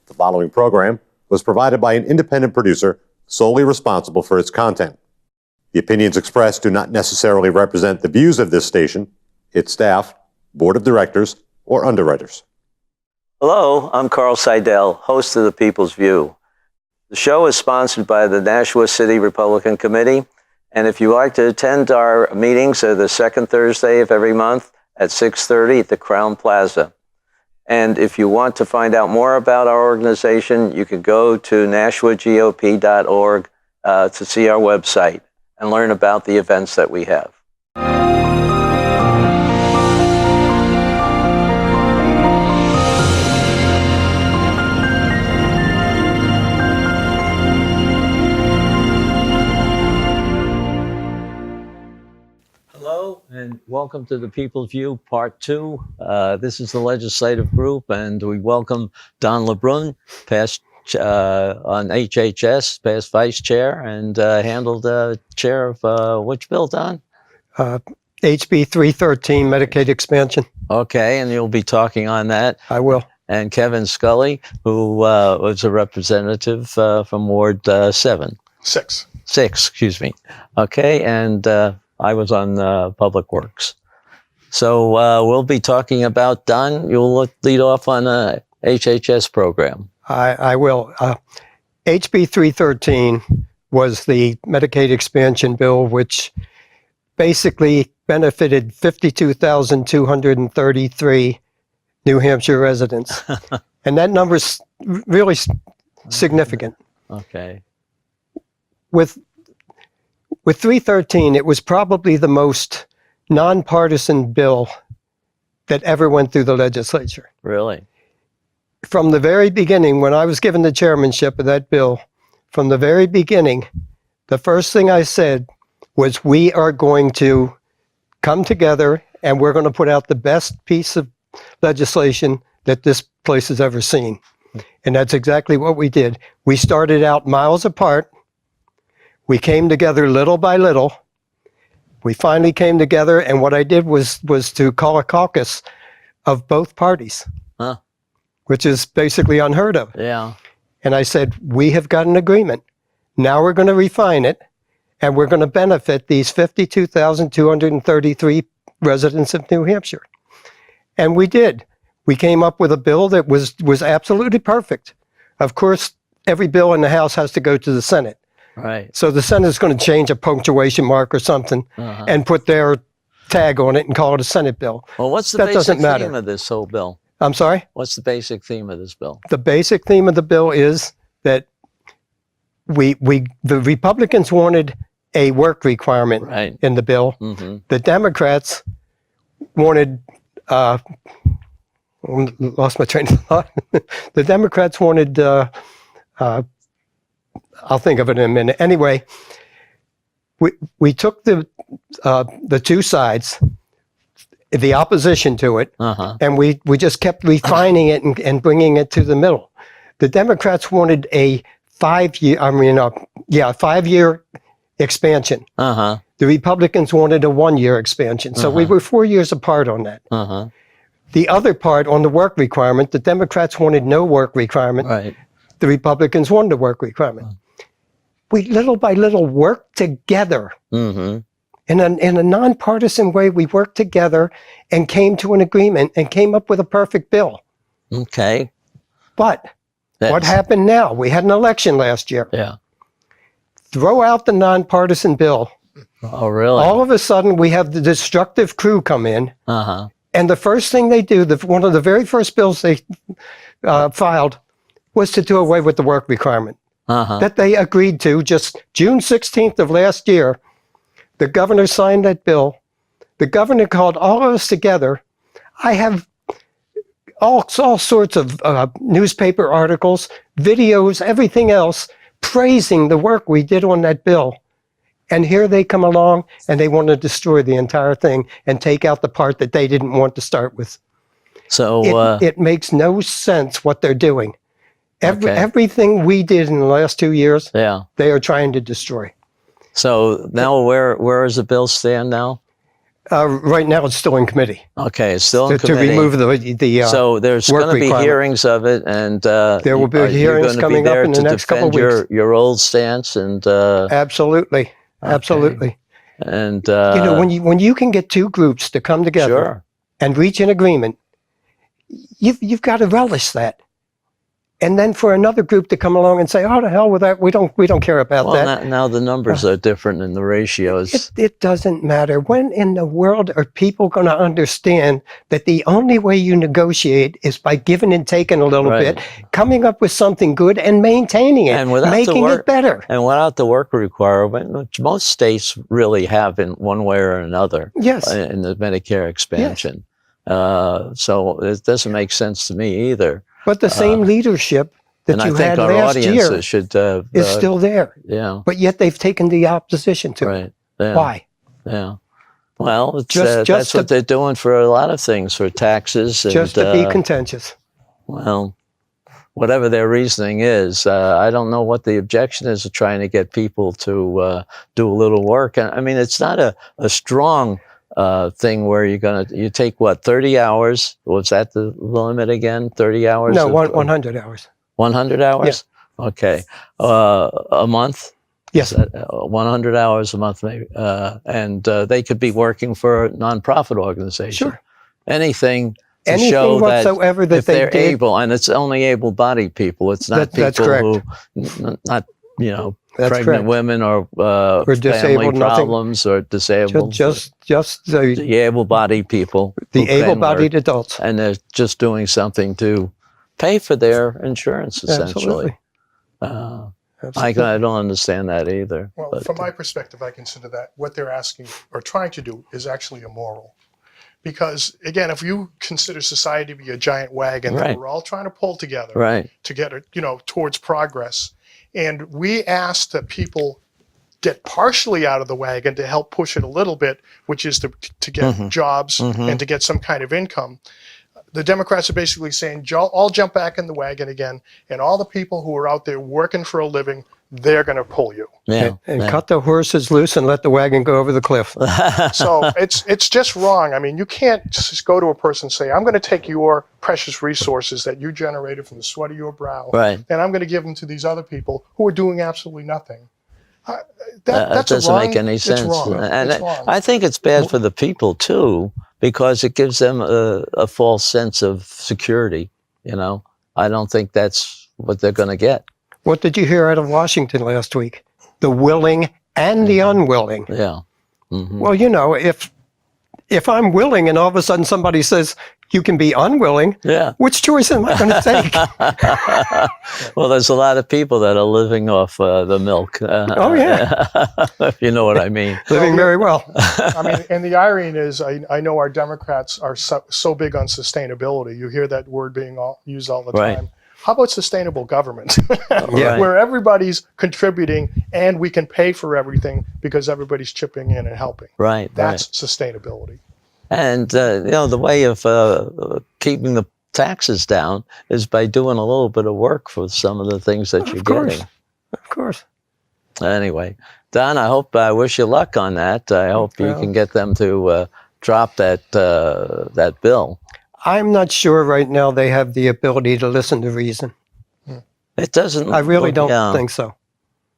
The following program was provided by an independent producer solely responsible for its content. The opinions expressed do not necessarily represent the views of this station, its staff, board of directors, or underwriters. Hello, I'm Carl Seidel, host of The People's View. The show is sponsored by the Nashua City Republican Committee, and if you like to attend our meetings, they're the second Thursday of every month at 6:30 at the Crown Plaza. And if you want to find out more about our organization, you can go to nashuagop.org to see our website and learn about the events that we have. Hello, and welcome to the People's View Part 2. This is the legislative group, and we welcome Don Lebrun, past on HHS, past vice chair, and handled chair of which bill, Don? HB 313, Medicaid expansion. Okay, and you'll be talking on that. I will. And Kevin Scully, who was a representative from Ward 7. Six, excuse me. Okay, and I was on Public Works. So we'll be talking about, Don, you'll lead off on a HHS program. I will. HB 313 was the Medicaid expansion bill, which basically benefited 52,233 New Hampshire residents. And that number's really significant. Okay. With 313, it was probably the most nonpartisan bill that ever went through the legislature. Really? From the very beginning, when I was given the chairmanship of that bill, from the very beginning, the first thing I said was, we are going to come together and we're going to put out the best piece of legislation that this place has ever seen. And that's exactly what we did. We started out miles apart. We came together little by little. We finally came together, and what I did was to call a caucus of both parties, which is basically unheard of. Yeah. And I said, we have got an agreement. Now we're going to refine it, and we're going to benefit these 52,233 residents of New Hampshire. And we did. We came up with a bill that was absolutely perfect. Of course, every bill in the House has to go to the Senate. Right. So the Senate's going to change a punctuation mark or something and put their tag on it and call it a Senate bill. Well, what's the that basic doesn't matter. theme of this whole bill? I'm sorry? What's the basic theme of this bill? The basic theme of the bill is that the Republicans wanted a work requirement in the bill. Mm-hmm. The Democrats wanted, lost my train of thought. The Democrats wanted, I'll think of it in a minute. Anyway, we took the two sides, the opposition to it, and we just kept refining it and bringing it to the middle. The Democrats wanted a 5-year expansion. The Republicans wanted a 1-year expansion. So we were 4 years apart on that. The other part on the work requirement, the Democrats wanted no work requirement. Right. The Republicans wanted a work requirement. We little by little worked together. In a nonpartisan way. We worked together and came to an agreement and came up with a perfect bill. Okay. But what happened now? We had an election last year. Yeah. Throw out the nonpartisan bill. Oh, really? All of a sudden, we have the destructive crew come in. And the first thing they do, one of the very first bills they filed was to do away with the work requirement that they agreed to just June 16th of last year. The governor signed that bill. The governor called all of us together. I have all sorts of newspaper articles, videos, everything else, praising the work we did on that bill. And here they come along and they want to destroy the entire thing and take out the part that they didn't want to start with. So it makes no sense what they're doing. Everything we did in the last 2 years, they are trying to destroy. So now where does the bill stand now? Right now, it's still in committee. Okay, it's still in to committee. remove the so there's work going to be requirement. hearings of it, and there will be you're hearings gonna coming be there up in the to next couple defend of weeks. your old stance, and Absolutely, absolutely. And when you can get two groups to come together sure. and reach an agreement, you've got to relish that. And then for another group to come along and say, "Oh, to hell with that! We don't care about that." Well, now the numbers are different in the ratios. It doesn't matter. When in the world are people going to understand that the only way you negotiate is by giving and taking a little bit, coming up with something good and maintaining it, and without making it better? And without the work requirement, which most states really have in one way or another. Yes. In the Medicare expansion. Yes. So it doesn't make sense to me either. But the same leadership that you had last year should, is still there. Yeah. But yet they've taken the opposition to it. Yeah. Why? Yeah. Well, that's what they're doing for a lot of things, for taxes. Just to be contentious. Well, whatever their reasoning is, I don't know what the objection is to trying to get people to do a little work. I mean, it's not a strong thing where you take what, 30 hours? Was that the limit again? 30 hours? No, 100 hours. 100 hours? Yeah. Okay. A month? Yes. 100 hours a month, maybe. And they could be working for a nonprofit organization. Sure. Anything to show whatsoever that if they're able, and it's only able-bodied people. It's not people who, not, pregnant women or family problems or disabled. Just the able-bodied people. The able-bodied adults. And they're just doing something to pay for their insurance, essentially. Absolutely. I don't understand that either. Well, from my perspective, I consider that what they're asking or trying to do is actually immoral. Because, again, if you consider society to be a giant wagon that we're all trying to pull together to get, towards progress, and we ask that people get partially out of the wagon to help push it a little bit, which is to get jobs and to get some kind of income. The Democrats are basically saying, all jump back in the wagon again, and all the people who are out there working for a living, they're going to pull you. And cut the horses loose and let the wagon go over the cliff. So it's just wrong. I mean, you can't just go to a person and say, I'm going to take your precious resources that you generated from the sweat of your brow, and I'm going to give them to these other people who are doing absolutely nothing. That doesn't make any sense. It's wrong. And it's wrong. I think it's bad for the people, too, because it gives them a false sense of security. I don't think that's what they're going to get. What did you hear out of Washington last week? The willing and the unwilling. Yeah. Well, if I'm willing and all of a sudden somebody says you can be unwilling, which choice am I going to take? Well, there's a lot of people that are living off the milk. If you know what I mean. Living very well. I mean, and the irony is, I know our Democrats are so big on sustainability. You hear that word being used all the time. How about sustainable government? Where everybody's contributing and we can pay for everything because everybody's chipping in and helping. That's sustainability. And, the way of keeping the taxes down is by doing a little bit of work for some of the things that you're getting. Of course. Anyway, Don, I wish you luck on that. I hope you can get them to drop that bill. I'm not sure right now they have the ability to listen to reason. It doesn't. I really don't think so.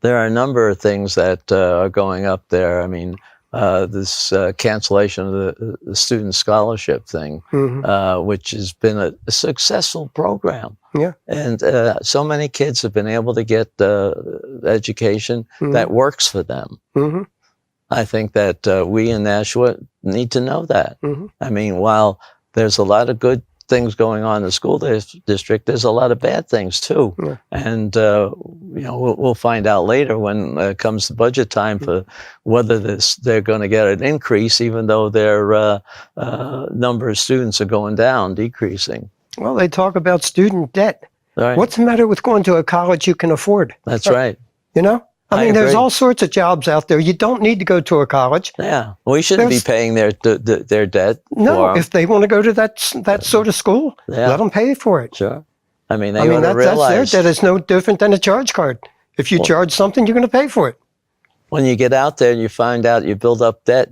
There are a number of things that are going up there. I mean, this cancellation of the student scholarship thing, which has been a successful program. And so many kids have been able to get education that works for them. I think that we in Nashua need to know that. I mean, while there's a lot of good things going on in the school district, there's a lot of bad things too. And, we'll find out later when it comes to budget time for whether they're going to get an increase, even though their number of students are going down, decreasing. Well, they talk about student debt. What's the matter with going to a college you can afford? That's right. I mean, there's all sorts of jobs out there. You don't need to go to a college. We shouldn't be paying their debt. No, if they want to go to that sort of school, let them pay for it. Sure. I mean, they ought to realize that's their debt is no different than a charge card. If you charge something, you're going to pay for it. When you get out there and you find out you build up debt,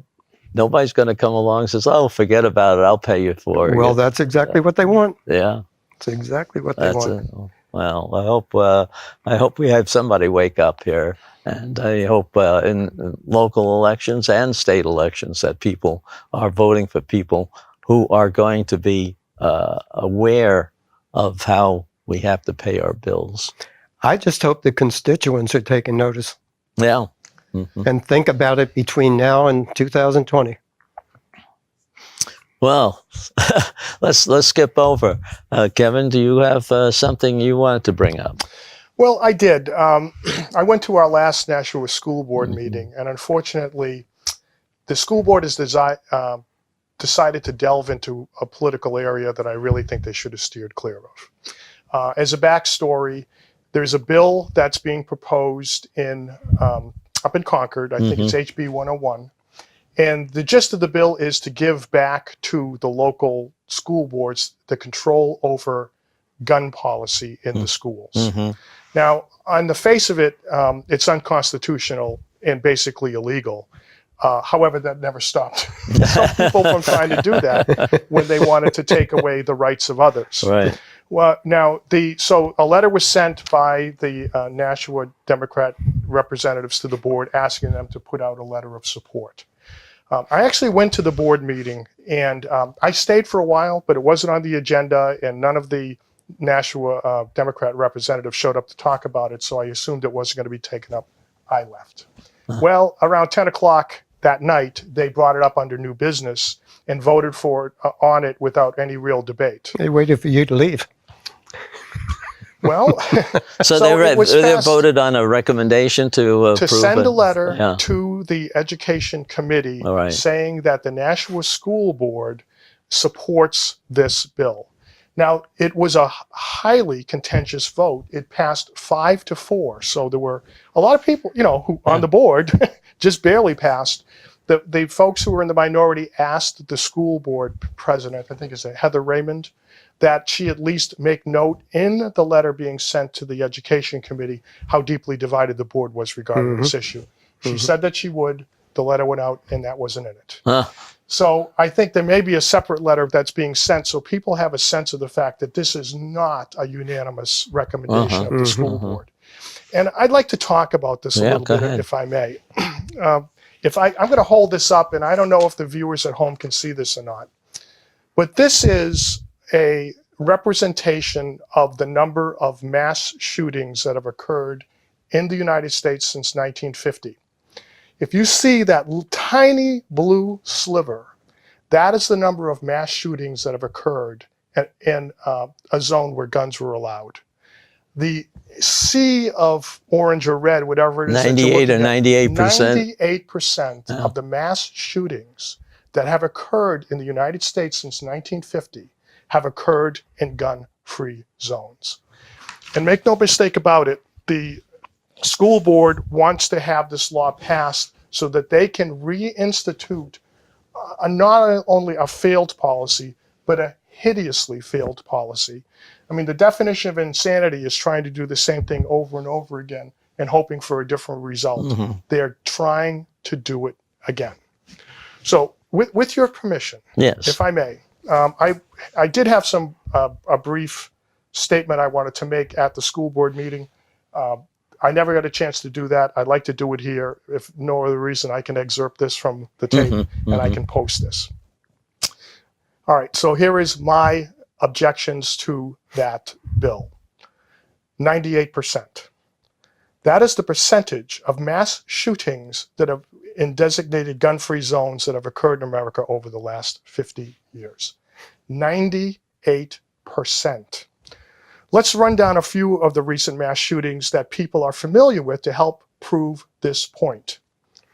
Nobody's going to come along and says, "Oh, forget about it. I'll pay you for it." Well, that's exactly what they want. Yeah, That's exactly what they want. Well, I hope we have somebody wake up here, and I hope in local elections and state elections that people are voting for people who are going to be aware of how we have to pay our bills. I just hope the constituents are taking notice. Yeah. And think about it between now and 2020. Well, let's skip over. Kevin, do you have something you wanted to bring up? Well, I did. I went to our last Nashua School Board meeting, and unfortunately, the school board has decided to delve into a political area that I really think they should have steered clear of. As a backstory, there's a bill that's being proposed in up in Concord. I think it's HB 101. And the gist of the bill is to give back to the local school boards the control over gun policy in the schools. Now, on the face of it, it's unconstitutional and basically illegal. However, that never stopped some people from trying to do that when they wanted to take away the rights of others. Right. Well, now, so a letter was sent by the Nashua Democrat representatives to the board asking them to put out a letter of support. I actually went to the board meeting, and I stayed for a while, but it wasn't on the agenda, and none of the Nashua Democrat representatives showed up to talk about it, so I assumed it wasn't going to be taken up. I left. Well, around 10 o'clock that night, they brought it up under new business and voted for it, on it without any real debate. They waited for you to leave. Well, so they voted on a recommendation to send a letter to the Education Committee saying that the Nashua School Board supports this bill. Now, it was a highly contentious vote. It passed 5-4. So there were a lot of people, who on the board just barely passed. The folks who were in the minority asked the school board president, I think it's Heather Raymond, that she at least make note in the letter being sent to the Education Committee how deeply divided the board was regarding this issue. She said that she would. The letter went out, and that wasn't in it. So I think there may be a separate letter that's being sent so people have a sense of the fact that this is not a unanimous recommendation of the school board. And I'd like to talk about this a little bit, if I may. I'm going to hold this up, and I don't know if the viewers at home can see this or not, but this is a representation of the number of mass shootings that have occurred in the United States since 1950. If you see that tiny blue sliver, that is the number of mass shootings that have occurred in a zone where guns were allowed. The sea of orange or red, whatever it is, 98 or 98%. 98% of the mass shootings that have occurred in the United States since 1950 have occurred in gun-free zones. And make no mistake about it, the school board wants to have this law passed so that they can reinstitute not only a failed policy, but a hideously failed policy. I mean, the definition of insanity is trying to do the same thing over and over again and hoping for a different result. They're trying to do it again. So with your permission, if I may, I did have a brief statement I wanted to make at the school board meeting. I never got a chance to do that. I'd like to do it here. If no other reason, I can excerpt this from the tape and I can post this. All right, so here is my objections to that bill. 98%. That is the percentage of mass shootings that have in designated gun-free zones that have occurred in America over the last 50 years. 98%. Let's run down a few of the recent mass shootings that people are familiar with to help prove this point.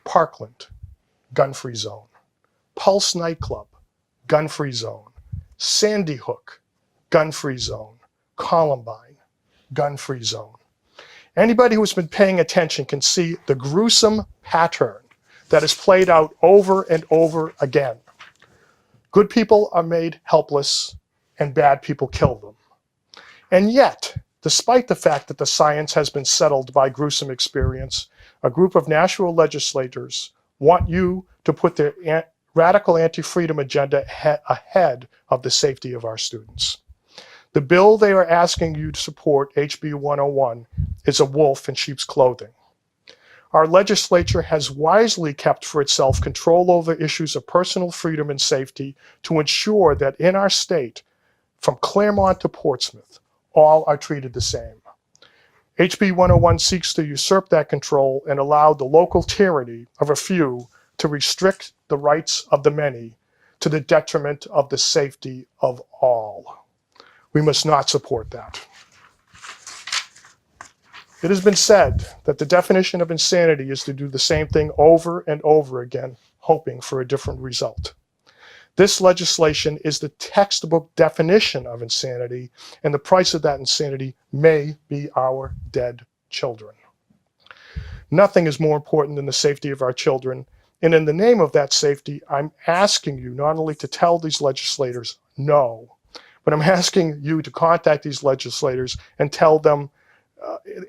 Parkland, gun-free zone. Pulse nightclub, gun-free zone. Sandy Hook, gun-free zone. Columbine, gun-free zone. Anybody who's been paying attention can see the gruesome pattern that is played out over and over again. Good people are made helpless and bad people kill them. And yet, despite the fact that the science has been settled by gruesome experience, a group of Nashua legislators want you to put their radical anti-freedom agenda ahead of the safety of our students. The bill they are asking you to support, HB 101, is a wolf in sheep's clothing. Our legislature has wisely kept for itself control over issues of personal freedom and safety to ensure that in our state, from Claremont to Portsmouth, all are treated the same. HB 101 seeks to usurp that control and allow the local tyranny of a few to restrict the rights of the many to the detriment of the safety of all. We must not support that. It has been said that the definition of insanity is to do the same thing over and over again, hoping for a different result. This legislation is the textbook definition of insanity, and the price of that insanity may be our dead children. Nothing is more important than the safety of our children, and in the name of that safety, I'm asking you not only to tell these legislators no, but I'm asking you to contact these legislators and tell them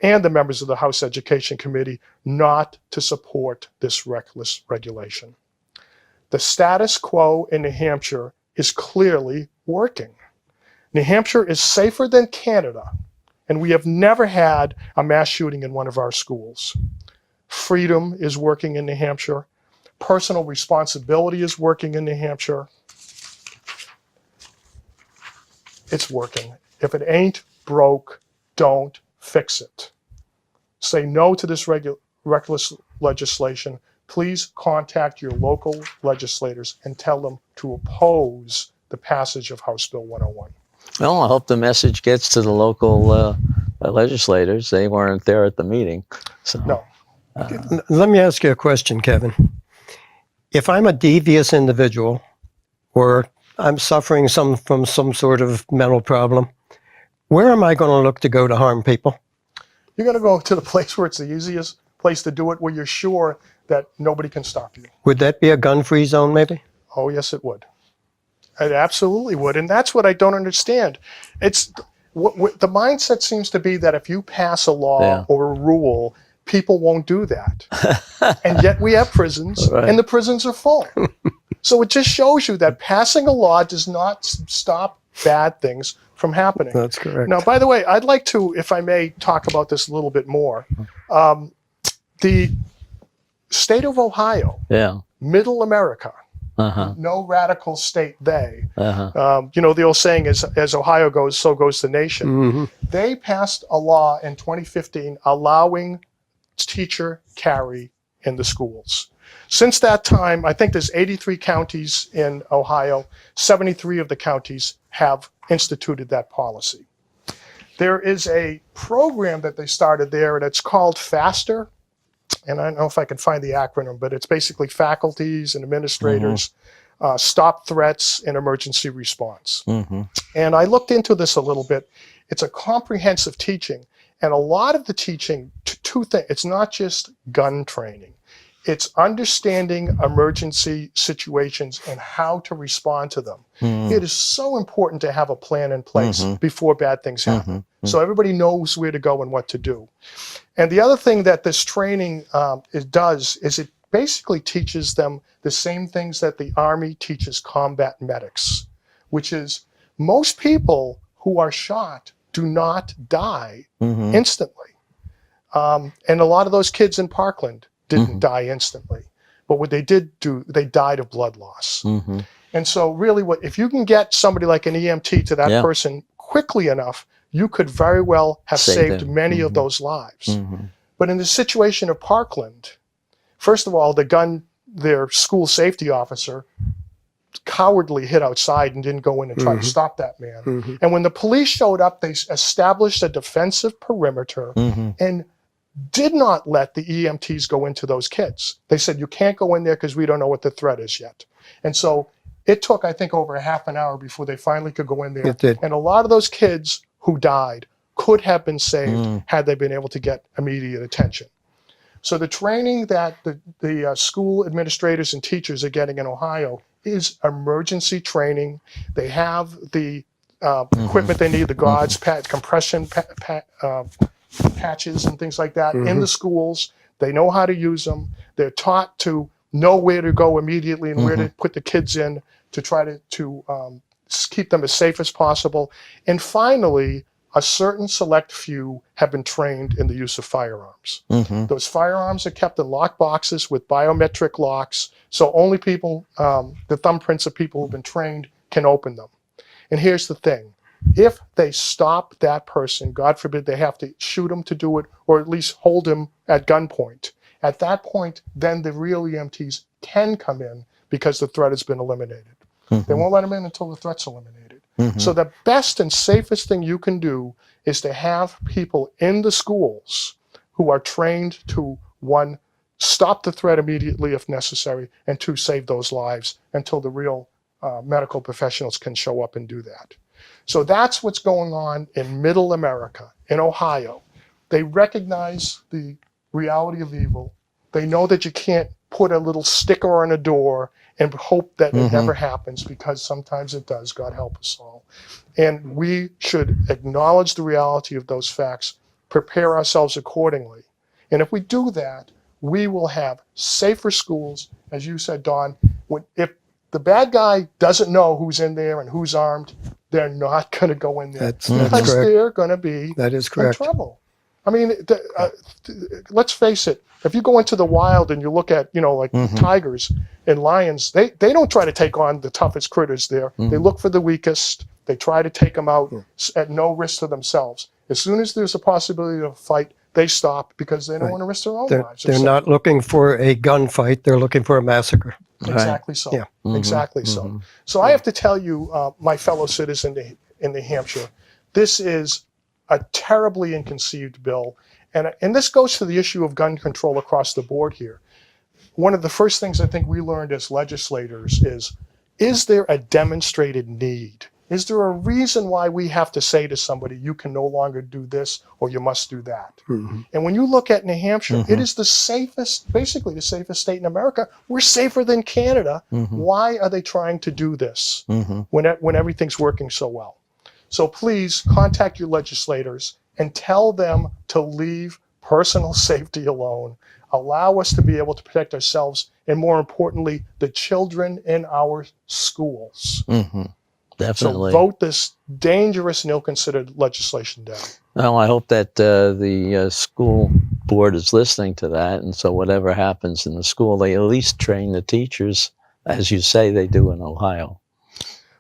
and the members of the House Education Committee not to support this reckless regulation. The status quo in New Hampshire is clearly working. New Hampshire is safer than Canada, and we have never had a mass shooting in one of our schools. Freedom is working in New Hampshire. Personal responsibility is working in New Hampshire. It's working. If it ain't broke, don't fix it. Say no to this reckless legislation. Please contact your local legislators and tell them to oppose the passage of House Bill 101. Well, I hope the message gets to the local legislators. They weren't there at the meeting. So. No. Let me ask you a question, Kevin. If I'm a devious individual or I'm suffering from some sort of mental problem, where am I going to look to go to harm people? You're going to go to the place where it's the easiest place to do it, where you're sure that nobody can stop you. Would that be a gun-free zone, maybe? Oh, yes, it would. It absolutely would. And that's what I don't understand. It's the mindset seems to be that if you pass a law or a rule, people won't do that. And yet we have prisons, and the prisons are full. So it just shows you that passing a law does not stop bad things from happening. That's correct. Now, by the way, I'd like to, if I may, talk about this a little bit more. The state of Ohio, middle America, no radical state they. You know, the old saying is, as Ohio goes, so goes the nation. Mm-hmm. They passed a law in 2015 allowing teacher carry in the schools. Since that time, I think there's 83 counties in Ohio. 73 of the counties have instituted that policy. There is a program that they started there, and it's called FASTER. And I don't know if I can find the acronym, but it's basically faculties and administrators, stop threats and emergency response. And I looked into this a little bit. It's a comprehensive teaching. And a lot of the teaching, two things, it's not just gun training. It's understanding emergency situations and how to respond to them. It is so important to have a plan in place before bad things happen. So everybody knows where to go and what to do. And the other thing that this training does is it basically teaches them the same things that the Army teaches combat medics, which is most people who are shot do not die instantly. And a lot of those kids in Parkland didn't die instantly. But what they did do, they died of blood loss. And so really if you can get somebody like an EMT to that person quickly enough, you could very well have saved many of those lives. But in the situation of Parkland, first of all, their school safety officer cowardly hid outside and didn't go in and try to stop that man. And when the police showed up, they established a defensive perimeter and did not let the EMTs go into those kids. They said, you can't go in there because we don't know what the threat is yet. And so it took, I think, over a half an hour before they finally could go in there. It did. And a lot of those kids who died could have been saved had they been able to get immediate attention. So the training that the school administrators and teachers are getting in Ohio is emergency training. They have the equipment they need, the gauze, compression patches and things like that in the schools. They know how to use them. They're taught to know where to go immediately and where to put the kids in to try to keep them as safe as possible. And finally, a certain select few have been trained in the use of firearms. Those firearms are kept in lock boxes with biometric locks, so only people, the thumbprints of people who've been trained can open them. And here's the thing. If they stop that person, God forbid they have to shoot him to do it, or at least hold him at gunpoint, at that point, then the real EMTs can come in because the threat has been eliminated. They won't let them in until the threat's eliminated. So the best and safest thing you can do is to have people in the schools who are trained to, one, stop the threat immediately if necessary, and two, save those lives until the real medical professionals can show up and do that. So that's what's going on in Middle America, in Ohio. They recognize the reality of evil. They know that you can't put a little sticker on a door and hope that it never happens, because sometimes it does. God help us all. And we should acknowledge the reality of those facts, prepare ourselves accordingly. And if we do that, we will have safer schools. As you said, Don, if the bad guy doesn't know who's in there and who's armed, they're not going to go in there because they're going to be in trouble. I mean, let's face it. If you go into the wild and you look at, like tigers and lions, they don't try to take on the toughest critters there. They look for the weakest. They try to take them out at no risk to themselves. As soon as there's a possibility of a fight, they stop because they don't want to risk their own lives. They're not looking for a gunfight. They're looking for a massacre. Exactly so. Yeah. Exactly so. So I have to tell you, my fellow citizen in New Hampshire, this is a terribly inconceived bill. And this goes to the issue of gun control across the board here. One of the first things I think we learned as legislators is there a demonstrated need? Is there a reason why we have to say to somebody, you can no longer do this or you must do that? And when you look at New Hampshire, it is the safest, basically the safest state in America. We're safer than Canada. Why are they trying to do this when everything's working so well? So please contact your legislators and tell them to leave personal safety alone. Allow us to be able to protect ourselves and, more importantly, the children in our schools. Definitely. So vote this dangerous and ill-considered legislation down. Well, I hope that the school board is listening to that, and so whatever happens in the school, they at least train the teachers, as you say they do in Ohio.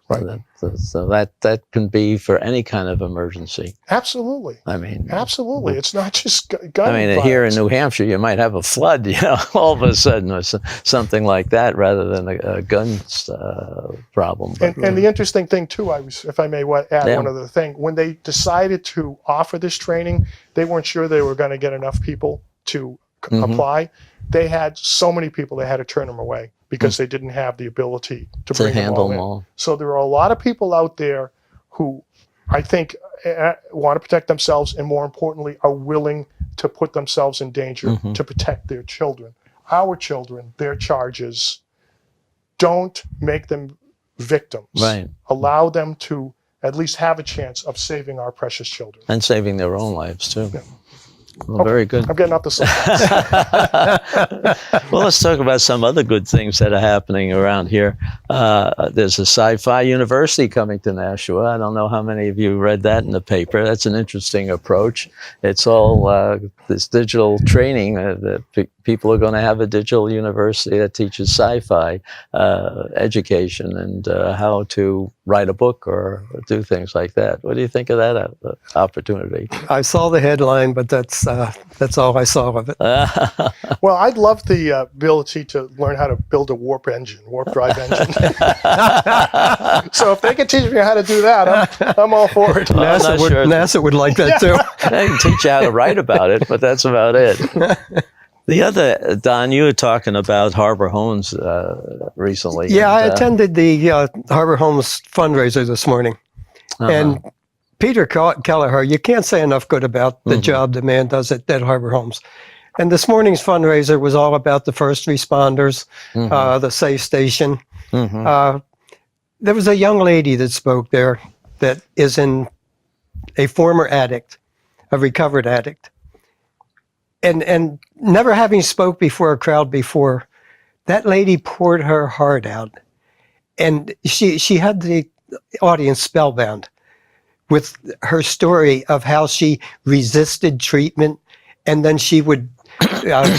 Right. So that can be for any kind of emergency. Absolutely. I mean, absolutely. It's not just gun. I mean, violence. here in New Hampshire, you might have a flood, all of a sudden, or something like that, rather than a gun problem. And the interesting thing too, if I may add one other thing, when they decided to offer this training, they weren't sure they were going to get enough people to apply. They had so many people they had to turn them away because they didn't have the ability to bring handle them all in. So there are a lot of people out there who I think want to protect themselves and, more importantly, are willing to put themselves in danger to protect their children. Our children, their charges, don't make them victims. Right. Allow them to at least have a chance of saving our precious children. And saving their own lives, too. Yeah. Well, very good. I'm getting off the soapbox. Well, let's talk about some other good things that are happening around here. There's a sci-fi university coming to Nashua. I don't know how many of you read that in the paper. That's an interesting approach. It's all this digital training. People are going to have a digital university that teaches sci-fi education and how to write a book or do things like that. What do you think of that opportunity? I saw the headline, but that's all I saw of it. Well, I'd love the ability to learn how to build a warp drive engine. So if they could teach me how to do that, I'm all for it. NASA would like that too. They can teach you how to write about it, but that's about it. The other, Don, you were talking about Harbor Homes recently. Yeah, I attended the Harbor Homes fundraiser this morning. And Peter Kelleher, you can't say enough good about the job the man does at Harbor Homes. And this morning's fundraiser was all about the first responders, the safe station. There was a young lady that spoke there that is a former addict, a recovered addict. And never having spoke before a crowd before, that lady poured her heart out, and she had the audience spellbound with her story of how she resisted treatment, and then she would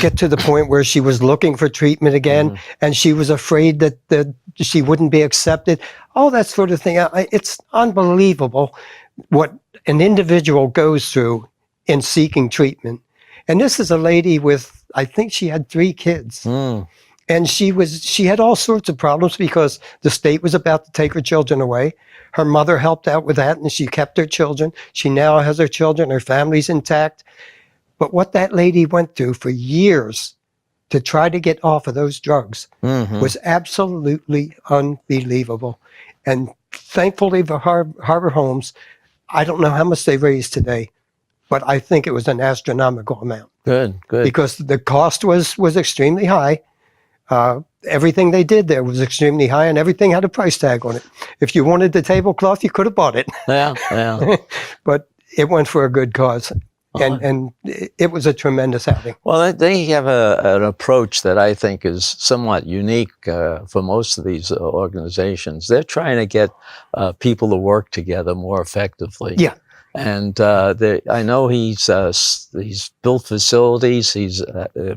get to the point where she was looking for treatment again, and she was afraid that she wouldn't be accepted. All that sort of thing. It's unbelievable what an individual goes through in seeking treatment. And this is a lady with, I think she had 3 kids. And she had all sorts of problems because the state was about to take her children away. Her mother helped out with that, and she kept her children. She now has her children. Her family's intact. But what that lady went through for years to try to get off of those drugs was absolutely unbelievable. And thankfully for Harbor Homes, I don't know how much they raised today, but I think it was an astronomical amount. Good. Because the cost was extremely high. Everything they did there was extremely high, and everything had a price tag on it. If you wanted the tablecloth, you could have bought it. Yeah. But it went for a good cause. And it was a tremendous outing. Well, they have an approach that I think is somewhat unique for most of these organizations. They're trying to get people to work together more effectively. Yeah. And I know he's built facilities. He's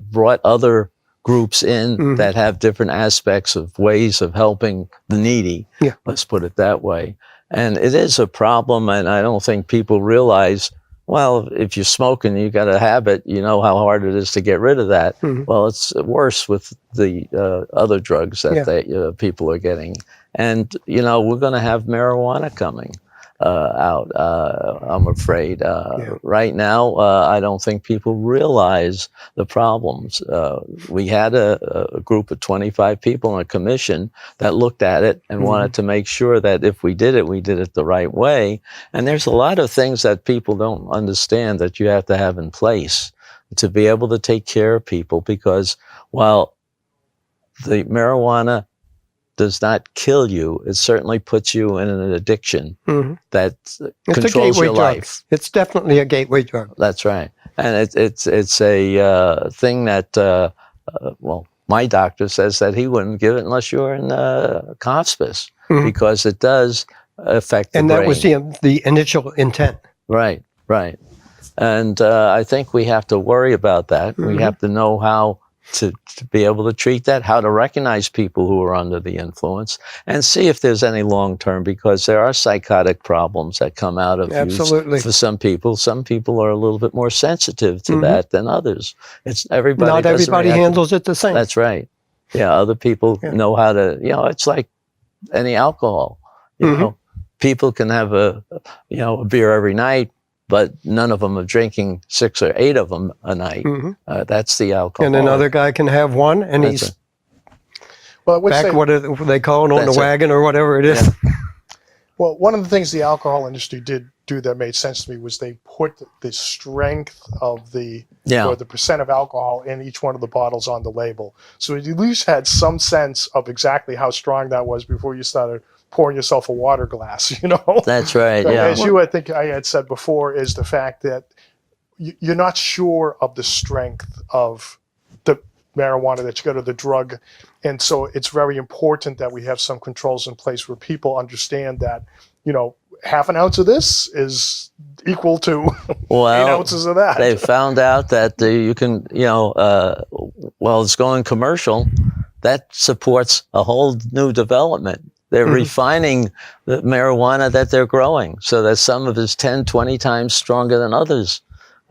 brought other groups in that have different aspects of ways of helping the needy. Yeah. Let's put it that way. And it is a problem, and I don't think people realize, well, if you're smoking, you got a habit, you know how hard it is to get rid of that. Well, it's worse with the other drugs that people are getting. And, we're going to have marijuana coming out, I'm afraid. Right now, I don't think people realize the problems. We had a group of 25 people in a commission that looked at it and wanted to make sure that if we did it the right way. And there's a lot of things that people don't understand that you have to have in place to be able to take care of people, because while the marijuana does not kill you, it certainly puts you in an addiction that controls your life. It's definitely a gateway drug. That's right. And it's a thing that, my doctor says that he wouldn't give it unless you're in hospice, because it does affect the brain. And that was the initial intent. Right. And I think we have to worry about that. We have to know how to be able to treat that, how to recognize people who are under the influence, and see if there's any long-term, because there are psychotic problems that come out of use for some people. Some people are a little bit more sensitive to that than others. Not everybody handles it the same. That's right. Yeah, other people know how to, it's like any alcohol. You know, people can have a beer every night, but none of them are drinking 6 or 8 of them a night. That's the alcohol. And another guy can have one, and he's back, what they call it, on the wagon or whatever it is. Yeah. Well, one of the things the alcohol industry did do that made sense to me was they put the strength of or the percent of alcohol in each one of the bottles on the label. So you at least had some sense of exactly how strong that was before you started pouring yourself a water glass, That's right, yeah. As I think I had said before, is the fact that you're not sure of the strength of the marijuana that you got, or the drug. And so it's very important that we have some controls in place where people understand that, half an ounce of this is equal to 8 ounces of that. They found out that you can, it's going commercial, that supports a whole new development. They're refining the marijuana that they're growing so that some of it is 10, 20 times stronger than others.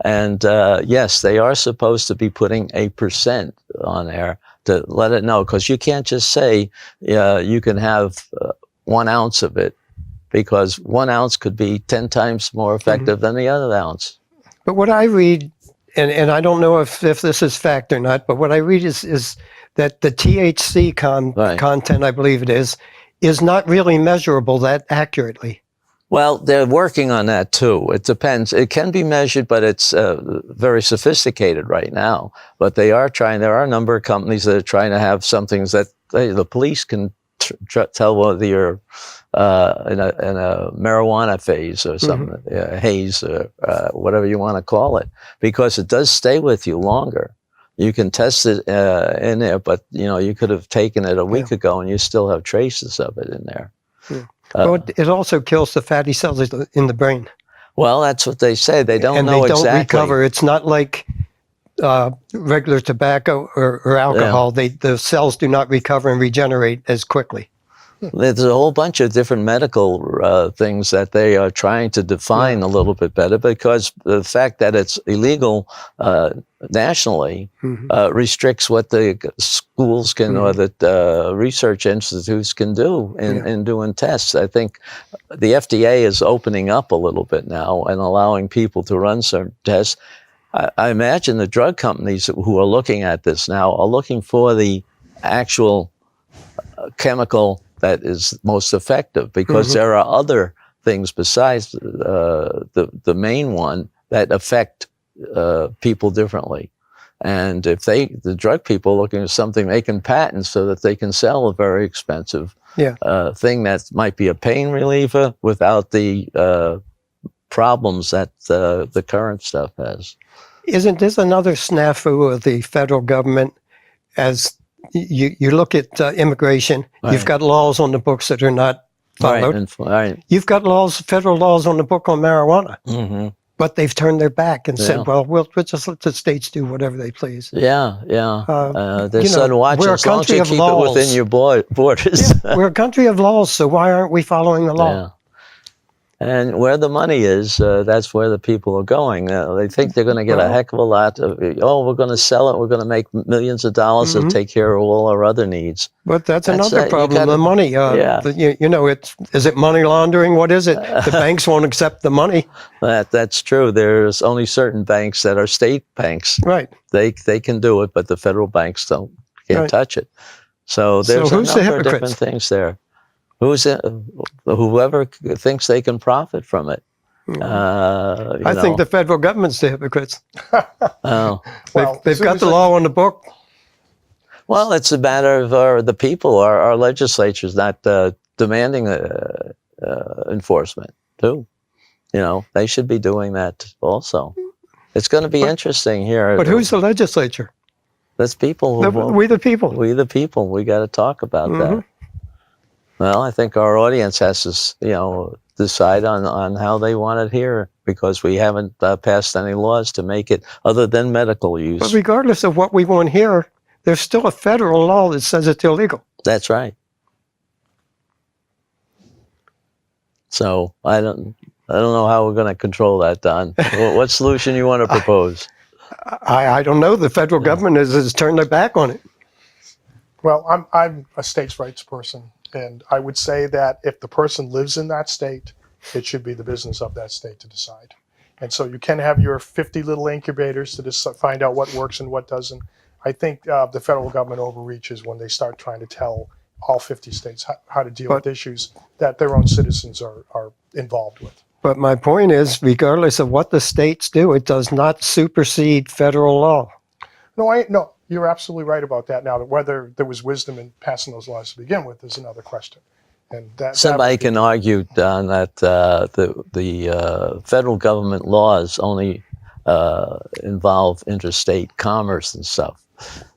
And yes, they are supposed to be putting a percent on there to let it know, because you can't just say you can have 1 ounce of it, because 1 ounce could be 10 times more effective than the other ounce. But what I read, and I don't know if this is fact or not, but what I read is that the THC content, I believe it is not really measurable that accurately. Well, they're working on that too. It depends. It can be measured, but it's very sophisticated right now. But they are trying. There are a number of companies that are trying to have something that the police can tell whether you're in a marijuana phase or something, haze, or whatever you want to call it, because it does stay with you longer. You can test it in there, but you could have taken it a week ago and you still have traces of it in there. Yeah. Well, it also kills the fatty cells in the brain. Well, that's what they say. They don't know exactly. And they don't recover. It's not like regular tobacco or alcohol. The cells do not recover and regenerate as quickly. There's a whole bunch of different medical things that they are trying to define a little bit better, because the fact that it's illegal nationally restricts what the schools can or the research institutes can do in doing tests. I think the FDA is opening up a little bit now and allowing people to run certain tests. I imagine the drug companies who are looking at this now are looking for the actual chemical that is most effective, because there are other things besides the main one that affect people differently. And if the drug people are looking at something they can patent so that they can sell a very expensive thing that might be a pain reliever without the problems that the current stuff has. Isn't this another snafu of the federal government? As you look at immigration, you've got laws on the books that are not followed. You've got federal laws on the book on marijuana, but they've turned their back and said, well, we'll just let the states do whatever they please. They said, watch as long as you keep it within your borders. We're a country of laws, so why aren't we following the law? And where the money is, that's where the people are going. They think they're going to get a heck of a lot of, we're going to sell it, we're going to make millions of dollars to take care of all our other needs. But that's another problem, the money. Is it money laundering? What is it? The banks won't accept the money. That's true. There's only certain banks that are state banks. Right. They can do it, but the federal banks can't touch it. So there's a number of different things there. Whoever thinks they can profit from it. I think the federal government's the hypocrites. They've got the law on the book. Well, it's a matter of the people. Our legislature's not demanding enforcement, too. They should be doing that also. It's going to be interesting here. But who's the legislature? That's people. We the people. We the people. We got to talk about that. Well, I think our audience has to, decide on how they want it here, because we haven't passed any laws to make it other than medical use. But regardless of what we want here, there's still a federal law that says it's illegal. That's right. So I don't know how we're going to control that, Don. What solution you want to propose? I don't know. The federal government has turned their back on it. Well, I'm a states' rights person. And I would say that if the person lives in that state, it should be the business of that state to decide. And so you can have your 50 little incubators to find out what works and what doesn't. I think the federal government overreaches when they start trying to tell all 50 states how to deal with issues that their own citizens are involved with. But my point is, regardless of what the states do, it does not supersede federal law. No, you're absolutely right about that. Now, whether there was wisdom in passing those laws to begin with is another question. And somebody can argue, Don, that the federal government laws only involve interstate commerce and stuff,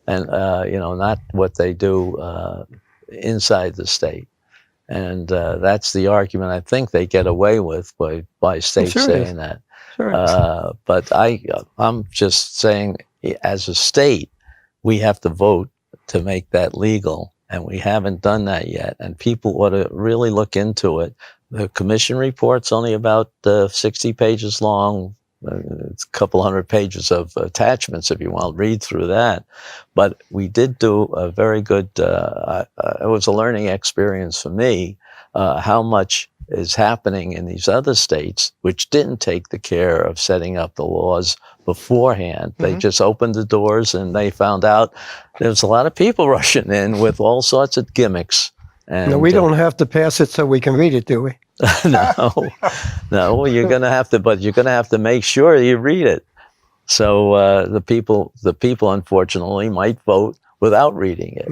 and not what they do inside the state. And that's the argument I think they get away with by states saying that. Sure but I'm just saying, as a state, we have to vote to make that legal, and we haven't done that yet. And people ought to really look into it. The commission report's only about 60 pages long. It's a couple hundred pages of attachments if you want to read through that. But we did do a very good, it was a learning experience for me, how much is happening in these other states, which didn't take the care of setting up the laws beforehand. They just opened the doors and they found out there's a lot of people rushing in with all sorts of gimmicks. And no, we don't have to pass it so we can read it, do we? No, you're going to have to, but you're going to have to make sure you read it. So the people, unfortunately, might vote without reading it.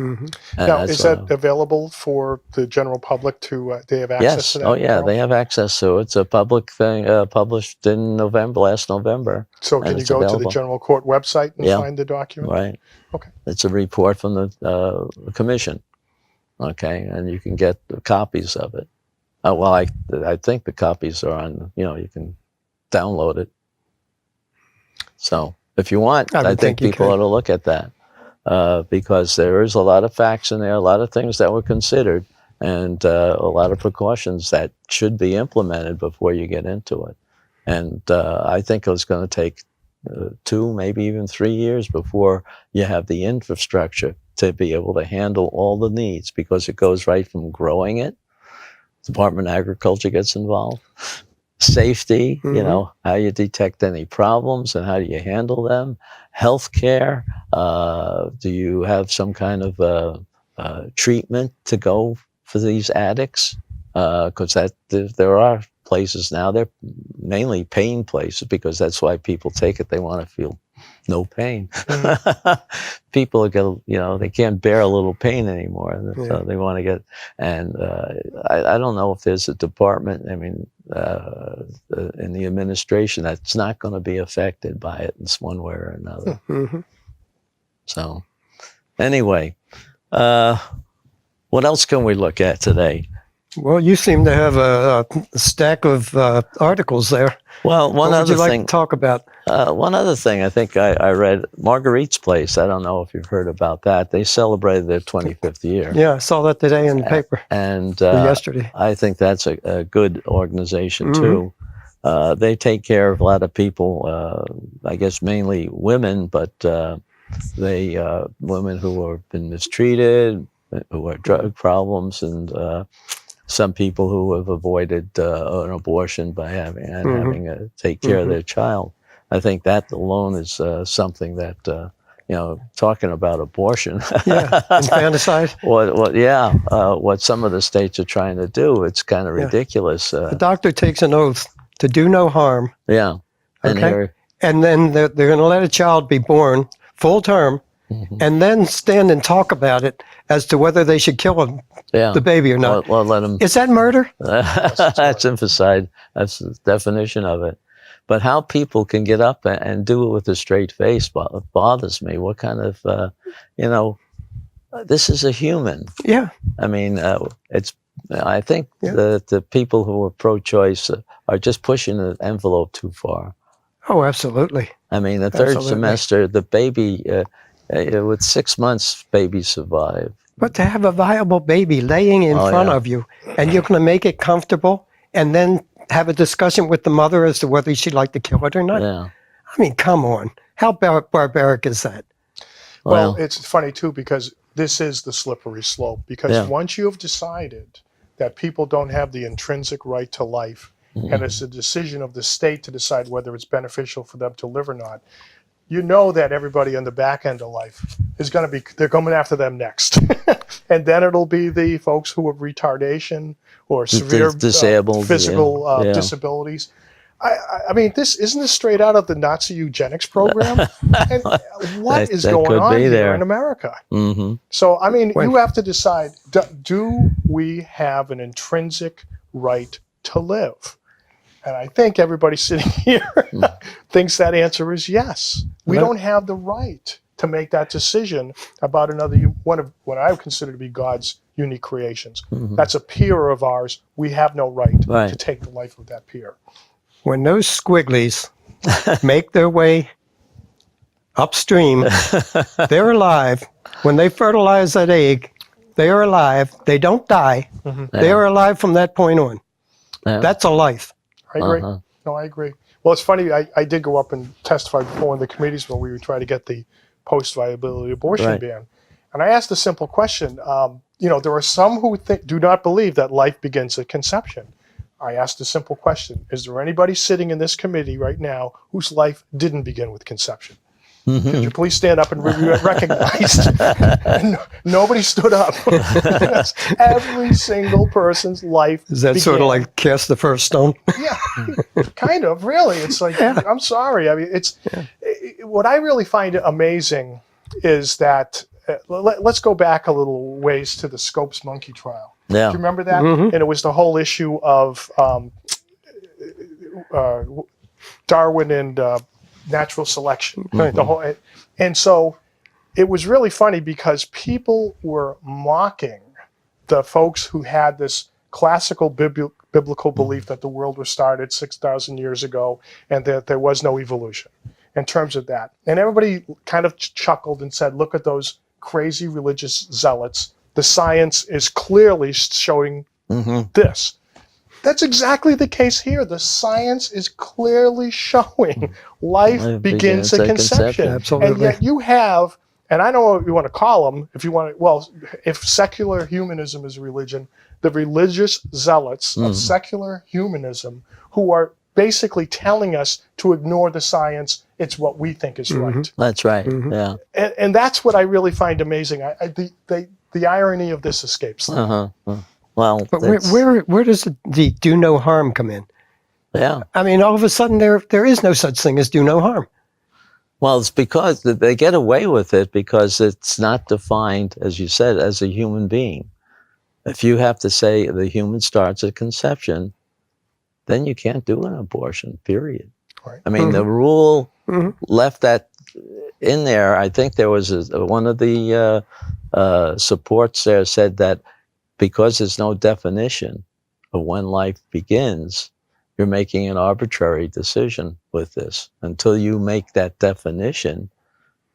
Now, is that available for the general public to, they have access to that? Yes. Oh, yeah, they have access to it. It's a public thing, published in last November. So can you go to the general court website and find the document? Right. Okay. It's a report from the commission. Okay, and you can get the copies of it. Well, I think the copies are on, you can download it. So if you want, I think people ought to look at that because there is a lot of facts in there, a lot of things that were considered, and a lot of precautions that should be implemented before you get into it. And I think it's going to take 2, maybe even 3 years before you have the infrastructure to be able to handle all the needs, because it goes right from growing it, Department of Agriculture gets involved, safety, how you detect any problems and how do you handle them, healthcare, do you have some kind of treatment to go for these addicts? Because there are places now, they're mainly pain places, because that's why people take it. They want to feel no pain. People get, they can't bear a little pain anymore. So they want to get, and I don't know if there's a department, in the administration that's not going to be affected by it in one way or another. So anyway, what else can we look at today? Well, you seem to have a stack of articles there. Well, what would you like to talk about? One other thing, I think I read Marguerite's Place. I don't know if you've heard about that. They celebrated their 25th year. Yeah, I saw that today in the paper. And yesterday. I think that's a good organization too. They take care of a lot of people. I guess mainly women, but women who have been mistreated, who have drug problems, and some people who have avoided an abortion by having to take care of their child. I think that alone is something that, talking about abortion. Infanticide. What some of the states are trying to do, it's kind of ridiculous. The doctor takes an oath to do no harm. Yeah. Okay. And then they're going to let a child be born full term, and then stand and talk about it as to whether they should kill the baby or not. Well, let them. Is that murder? That's infanticide. That's the definition of it. But how people can get up and do it with a straight face bothers me. What kind of, this is a human. Yeah. I mean, I think the people who are pro-choice are just pushing the envelope too far. Oh, absolutely. I mean, the third semester, the baby, with 6 months, babies survive. But to have a viable baby laying in front of you, and you're going to make it comfortable, and then have a discussion with the mother as to whether she'd like to kill it or not. Yeah. I mean, come on. How barbaric is that? Well, it's funny, too, because this is the slippery slope. Because once you have decided that people don't have the intrinsic right to life, and it's a decision of the state to decide whether it's beneficial for them to live or not, you know that everybody on the back end of life is going to be, they're coming after them next. And then it'll be the folks who have retardation or severe disabled physical disabilities. I mean, isn't this straight out of the Nazi eugenics program? And what is going on here in America? So, I mean, you have to decide, do we have an intrinsic right to live? And I think everybody sitting here thinks that answer is yes. We don't have the right to make that decision about one of what I would consider to be God's unique creations. That's a peer of ours. We have no right to take the life of that peer. When those squigglies make their way upstream, they're alive. When they fertilize that egg, they are alive. They don't die. They are alive from that point on. That's a life. I agree. No, I agree. Well, it's funny. I did go up and testify before one of the committees when we were trying to get the post-viability abortion ban. And I asked a simple question. There are some who do not believe that life begins at conception. I asked a simple question. Is there anybody sitting in this committee right now whose life didn't begin with conception? Could you please stand up and be recognized? And nobody stood up. Every single person's life Is that sort of like cast the first stone? Yeah, kind of, really. It's like, I'm sorry. I mean, what I really find amazing is that let's go back a little ways to the Scopes monkey trial. Yeah. Do you remember that? Mm-hmm. And it was the whole issue of Darwin and natural selection. Right. The whole, and so it was really funny because people were mocking the folks who had this classical biblical belief that the world was started 6,000 years ago and that there was no evolution in terms of that. And everybody kind of chuckled and said, look at those crazy religious zealots. The science is clearly showing this. That's exactly the case here. The science is clearly showing life begins at conception. Absolutely. And yet you have, and I don't know what you want to call them, if you want to, well, if secular humanism is a religion, the religious zealots of secular humanism who are basically telling us to ignore the science, it's what we think is right. That's right. Yeah. And that's what I really find amazing. The irony of this escapes them. Well, But where does the do no harm come in? yeah. I mean, all of a sudden there is no such thing as do no harm. Well, it's because they get away with it because it's not defined, as you said, as a human being. If you have to say the human starts at conception, then you can't do an abortion, period. Right. I mean, the rule left that in there. I think there was one of the supports there said that because there's no definition of when life begins, you're making an arbitrary decision with this. Until you make that definition,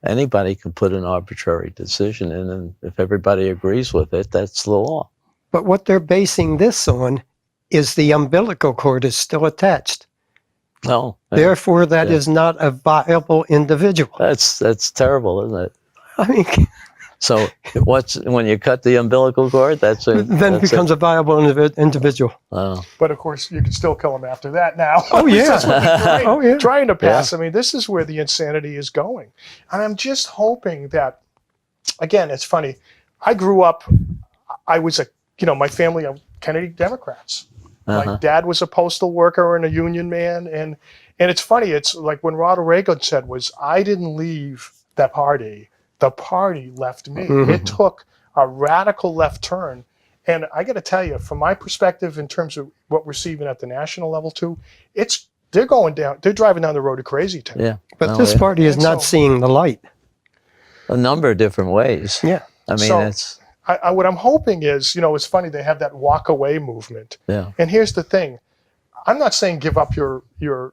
anybody can put an arbitrary decision in, and if everybody agrees with it, that's the law. But what they're basing this on is the umbilical cord is still attached. No. Therefore, that is not a viable individual. That's terrible, isn't it? I mean, So when you cut the umbilical cord, then it becomes a viable individual. Oh. But of course, you can still kill them after that now. Oh, yeah. Oh, yeah. Trying to pass. I mean, this is where the insanity is going. And I'm just hoping that, again, it's funny. I grew up, I was my family are Kennedy Democrats. My dad was a postal worker and a union man. And it's funny. It's like when Ronald Reagan said was, I didn't leave that party. The party left me. It took a radical left turn. And I got to tell you, from my perspective, in terms of what we're seeing at the national level too, they're driving down the road to crazy town. Yeah. But this party is not seeing the light. A number of different ways. Yeah. I mean, So, what I'm hoping is, it's funny, they have that walk away movement. Yeah. And here's the thing. I'm not saying give up your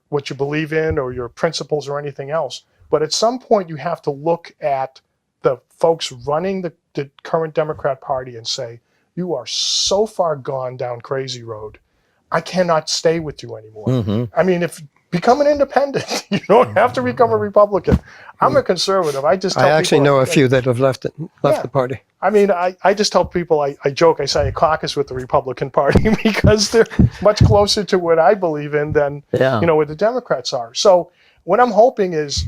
what you believe in or your principles or anything else. But at some point, you have to look at the folks running the current Democrat Party and say, you are so far gone down crazy road. I cannot stay with you anymore. I mean, become an independent. You don't have to become a Republican. I'm a conservative. I actually know a few that have left the party. I mean, I just tell people, I joke, I say I caucus with the Republican Party because they're much closer to what I believe in than, what the Democrats are. So what I'm hoping is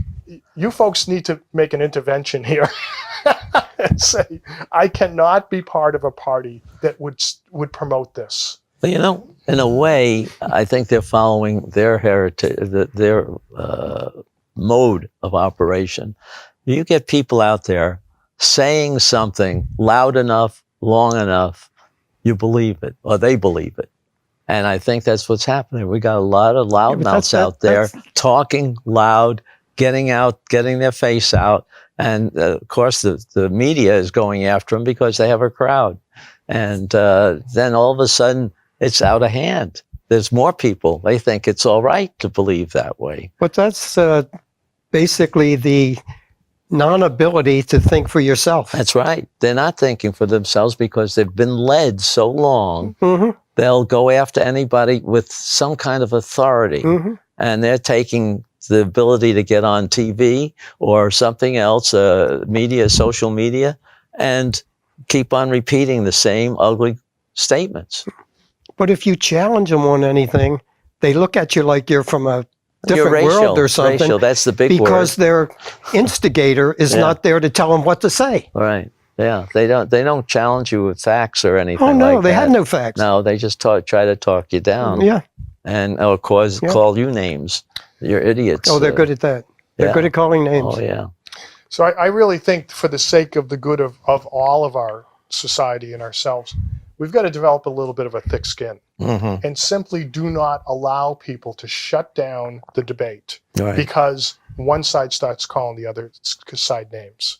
you folks need to make an intervention here and say, I cannot be part of a party that would promote this. But in a way, I think they're following their heritage, their mode of operation. You get people out there saying something loud enough, long enough, you believe it, or they believe it. And I think that's what's happening. We got a lot of loudmouths out there talking loud, getting their face out. And of course, the media is going after them because they have a crowd. And then all of a sudden, it's out of hand. There's more people. They think it's all right to believe that way. But that's basically the non-ability to think for yourself. That's right. They're not thinking for themselves because they've been led so long. They'll go after anybody with some kind of authority. And they're taking the ability to get on TV or something else, social media, and keep on repeating the same ugly statements. But if you challenge them on anything, they look at you like you're from a different world or something. Racial, that's the big because word. Their instigator is not there to tell them what to say. Right. Yeah. They don't challenge you with facts or anything. Oh no, like they that. have no facts. No, they just try to talk you down. Yeah. And call you names. You're idiots. Oh, they're good at that. They're good at calling names. Oh yeah. So I really think for the sake of the good of all of our society and ourselves, we've got to develop a little bit of a thick skin and simply do not allow people to shut down the debate because one side starts calling the other side names,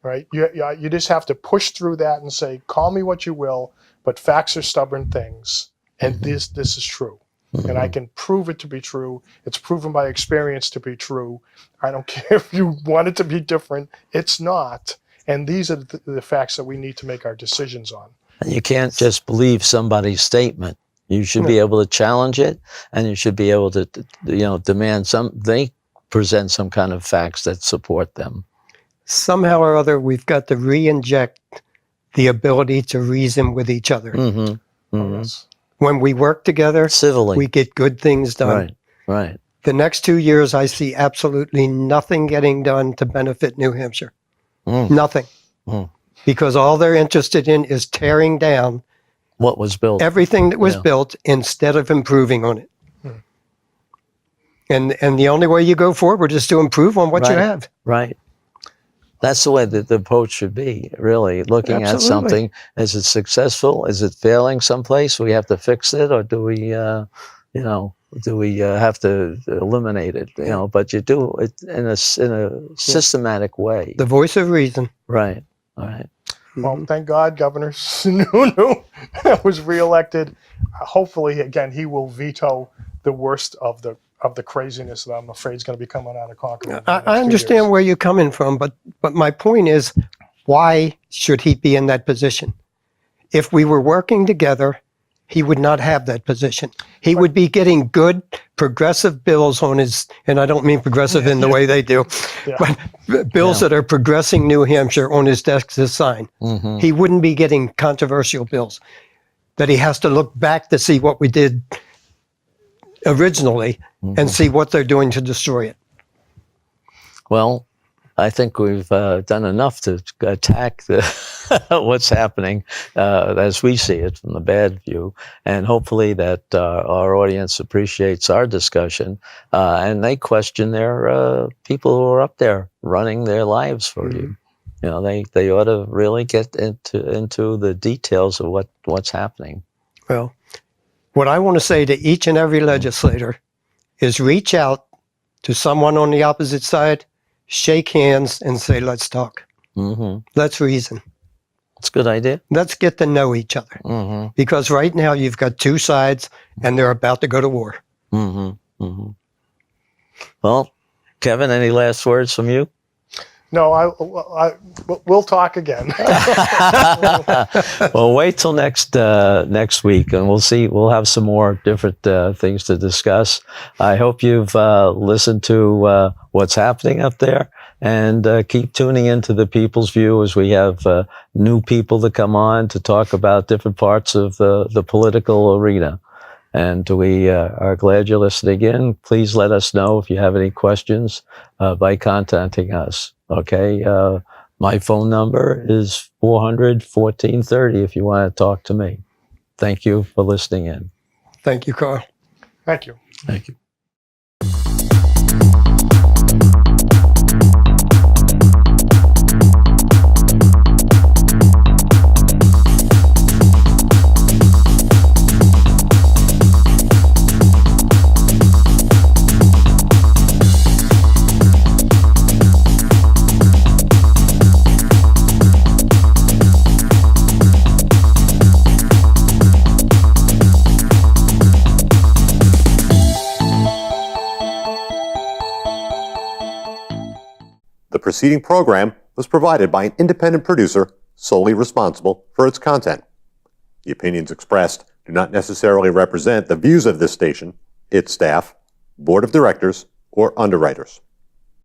right? You just have to push through that and say, call me what you will, but facts are stubborn things. And this is true. And I can prove it to be true. It's proven by experience to be true. I don't care if you want it to be different. It's not. And these are the facts that we need to make our decisions on. And you can't just believe somebody's statement. You should be able to challenge it, and you should be able to, demand they present some kind of facts that support them. Somehow or other, we've got to re-inject the ability to reason with each other. Yes. When we work together, civilly, we get good things done. Right. The next 2 years, I see absolutely nothing getting done to benefit New Hampshire. Nothing. Because all they're interested in is tearing down what was built, everything that was built, instead of improving on it. And the only way you go forward is to improve on what you have. Right. That's the way that the approach should be, really. Looking at something, is it successful? Is it failing someplace? We have to fix it, or do we, have to eliminate it? But you do it in a systematic way. The voice of reason. Right. All right. Well, thank God Governor Sununu was reelected. Hopefully, again, he will veto the worst of the craziness that I'm afraid is going to be coming out of Concord. I understand where you're coming from, but my point is, why should he be in that position? If we were working together, he would not have that position. He would be getting good progressive bills on his, and I don't mean progressive in the way they do, but bills that are progressing New Hampshire on his desk to sign. He wouldn't be getting controversial bills that he has to look back to see what we did originally and see what they're doing to destroy it. Well, I think we've done enough to attack what's happening as we see it from the bad view, and hopefully that our audience appreciates our discussion and they question their people who are up there running their lives for you. They ought to really get into the details of what's happening. Well, what I want to say to each and every legislator is reach out to someone on the opposite side, shake hands, and say, let's talk. Let's reason. That's a good idea. Let's get to know each other. Because right now you've got two sides and they're about to go to war. Well, Kevin, any last words from you? No, we'll talk again. Well, wait till next week, and we'll see. We'll have some more different things to discuss. I hope you've listened to what's happening up there, and keep tuning into the People's View as we have new people to come on to talk about different parts of the political arena. And we are glad you're listening in. Please let us know if you have any questions by contacting us. Okay, my phone number is 400-1430 if you want to talk to me. Thank you for listening in. Thank you, Carl. Thank you. Thank you. The preceding program was provided by an independent producer solely responsible for its content. The opinions expressed do not necessarily represent the views of this station, its staff, board of directors, or underwriters.